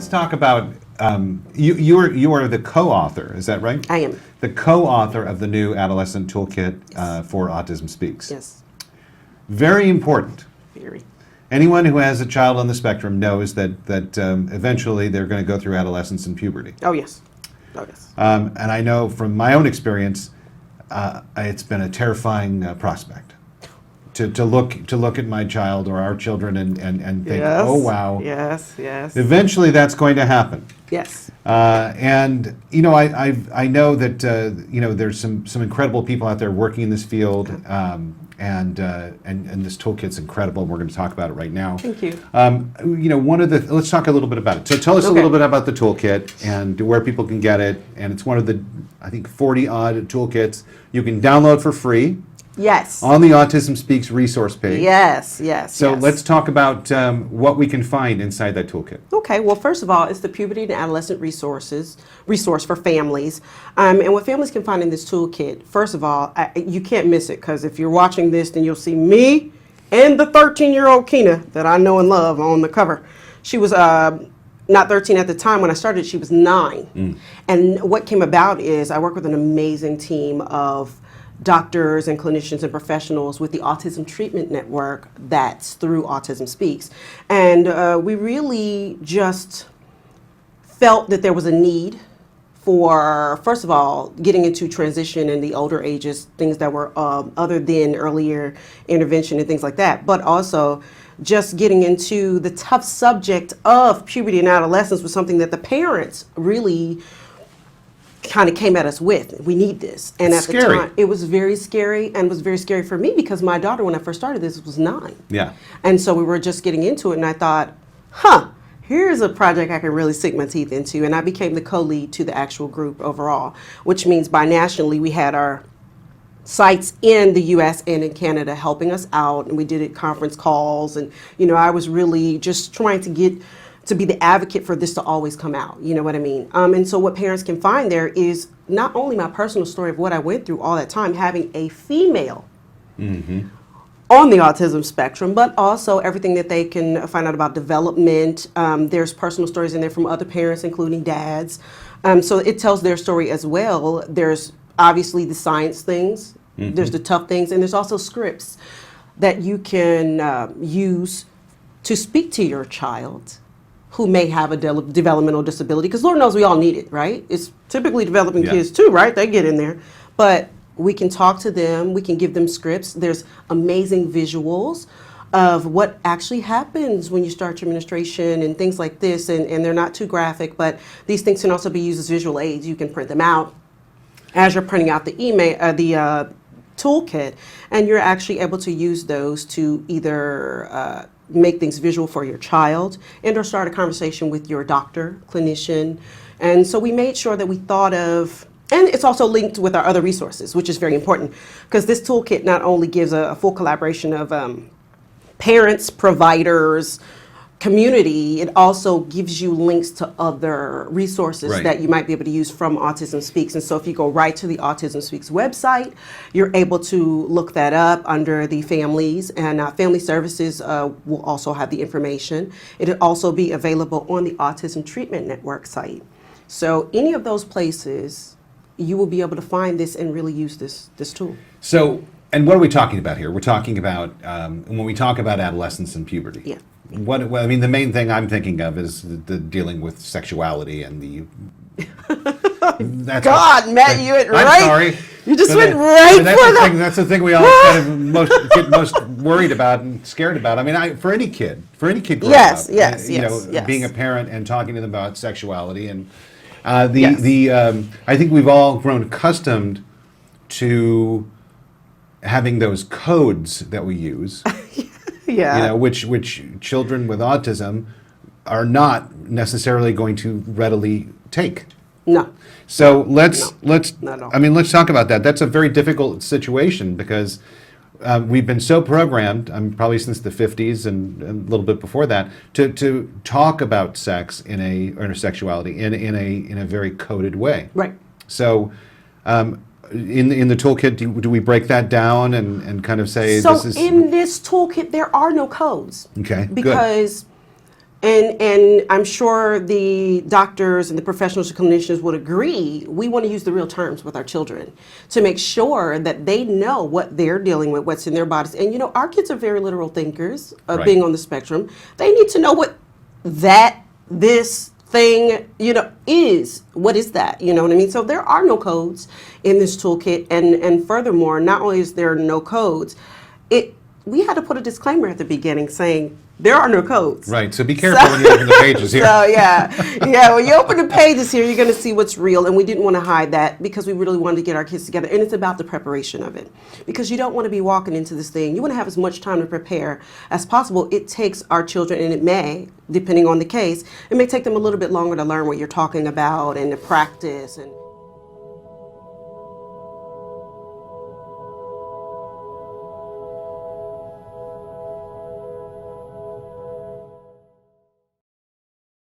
let's talk about you are the co-author. Is that right? I am. The co-author of the new Adolescent Toolkit for Autism Speaks. Yes. Very important. Very. Anyone who has a child on the spectrum knows that eventually they're going to go through adolescence and puberty. Oh yes. Oh yes. And I know from my own experience, it's been a terrifying prospect to look at my child or our children and think, Yes. oh wow. Yes. Yes. Eventually, that's going to happen. Yes. And you know, I know that you know, there's some incredible people out there working in this field, and this toolkit's incredible. We're going to talk about it right now. Thank you. You know, let's talk a little bit about it. So tell us a little bit about the toolkit and where people can get it. And it's one of the, I think, 40 odd toolkits you can download for free. Yes. On the Autism Speaks resource page. Yes, yes. So yes. let's talk about what we can find inside that toolkit. Okay, well, first of all, it's the Puberty and Adolescent resource for families. And what families can find in this toolkit, first of all, you can't miss it, because if you're watching this, then you'll see me and the 13-year-old Kameena that I know and love on the cover. She was not 13 at the time. When I started, she was 9. And what came about is I work with an amazing team of doctors and clinicians and professionals with the Autism Treatment Network that's through Autism Speaks. And we really just felt that there was a need for, first of all, getting into transition in the older ages, things that were other than earlier intervention and things like that, but also just getting into the tough subject of puberty and adolescence was something that the parents really kind of came at us with. We need this. And at the time, it was very scary, and was very scary for me because my daughter, when I first started this, was 9. Yeah. And so we were just getting into it, and I thought, here's a project I can really sink my teeth into. And I became the co-lead to the actual group overall, which means by nationally we had our sites in the US and in Canada helping us out, and we did it conference calls, and you know, I was really just trying to get to be the advocate for this to always come out, you know what I mean? And so what parents can find there is not only my personal story of what I went through all that time, having a female on the autism spectrum, but also everything that they can find out about development. There's personal stories in there from other parents, including dads. So it tells their story as well. There's obviously the science things, there's the tough things, and there's also scripts that you can use to speak to your child who may have a developmental disability, because Lord knows we all need it, right? It's typically developing kids too, right? They get in there. But we can talk to them, we can give them scripts. There's amazing visuals of what actually happens when you start your menstruation and things like this, and they're not too graphic, but these things can also be used as visual aids. You can print them out as you're printing out the toolkit, and you're actually able to use those to either make things visual for your child and or start a conversation with your doctor, clinician. And so we made sure that we thought of, and it's also linked with our other resources, which is very important, because this toolkit not only gives a full collaboration of parents, providers, community, it also gives you links to other resources that you might be able to use from Autism Speaks. And so if you go right to the Autism Speaks website, you're able to look that up under the families, and family services will also have the information. It'll also be available on the Autism Treatment Network site. So any of those places, you will be able to find this and really use this tool. So, and what are we talking about here? We're talking about, when we talk about adolescence and puberty. Yeah. What I mean, the main thing I'm thinking of is the dealing with sexuality and the. God, Matt, you went right. I'm sorry. You just went right for that. That's the thing we all kind of get most worried about and scared about. I mean, for any kid growing up, you know, being a parent and talking to them about sexuality, and I think we've all grown accustomed to having those codes that we use. You know, which children with autism are not necessarily going to readily take. No. So let's not at all. I mean, let's talk about that. That's a very difficult situation because we've been so programmed, probably since the 50s and a little bit before that, to talk about sex or sexuality in a very coded way. Right. So. In the toolkit, do we break that down and kind of say so this is... in this toolkit, there are no codes. Okay, because And I'm sure the doctors and the professionals and clinicians would agree, we want to use the real terms with our children to make sure that they know what they're dealing with, what's in their bodies. And, you know, our kids are very literal thinkers of Right. being on the spectrum. They need to know what this thing, you know, is. What is that? You know what I mean? So there are no codes in this toolkit. And furthermore, not only is there no codes, we had to put a disclaimer at the beginning saying there are no codes. Right, so be careful when you open the pages here. So yeah, when you open the pages here, you're going to see what's real, and we didn't want to hide that because we really wanted to get our kids together, and it's about the preparation of it. Because you don't want to be walking into this thing. You want to have as much time to prepare as possible. It takes our children, and it may, depending on the case, it may take them a little bit longer to learn what you're talking about and to practice and